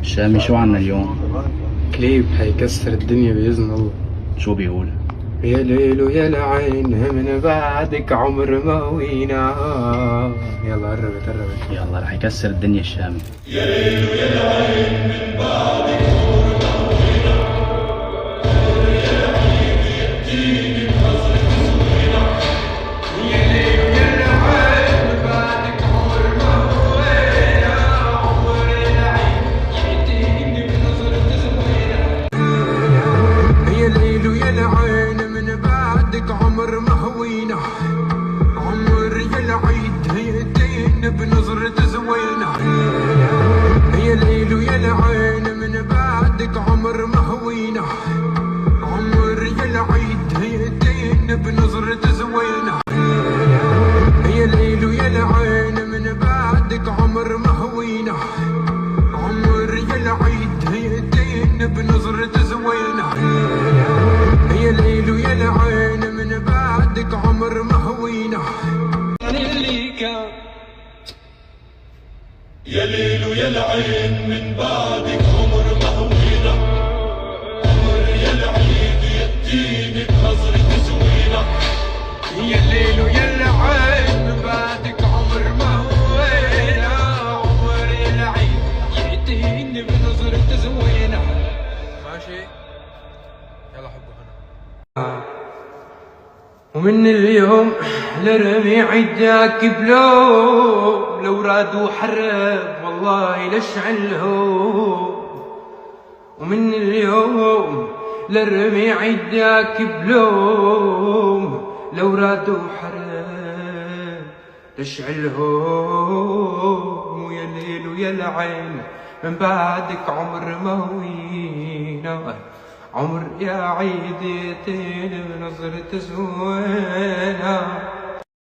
شامي شو عنا اليوم؟ كليب هيكسر الدنيا بإذن الله. شو بيقول؟ يا ليل ويا العين من بعدك عمر ما وينا. يلا قربت. يلا رح يكسر الدنيا الشامي. يا ليل ويا العين من بعدك عمر ما وينا. عمر يا العين يأتيني بنظرة زوينة. يا ليل ويا العين من بعدك عمر ما وينا. عمر يا العين يأتيني بنظرة زوينة. يا ليل ويا العين من بعدك عمر ما هوينا. عمر يا العيد هيدين بنظرة زوينة. يا ليل ويا العين من بعدك عمر ما هوينا. عمر يا العيد هيدين بنظرة زوينة. يا ليل ويا العين من بعدك عمر ما هوينا. عمر يا العيد هيدين بنظرة زوينة. يا ليل ويا العين من بعدك عمر ما هوينا. يا ليل ويا العين من بعدك عمر ما هوينا. عمر يا العيد يأتيني بنظرة زوينة. يا ليل ويا العين من بعدك عمر ما هوينا. عمر يا العيد يأتيني بنظرة زوينة. ماشي يلا حبه هنا. ومن اليوم لرمي عداك بلوم. لو رادوا حرب والله لشعلهم. ومن اليوم لرمي عداك بلوم. لو رادوا حرب لشعلهم. ويا ليل ويا العين من بعدك عمر ما هوينا. عمر يا عيدتين بنظرة زوينة.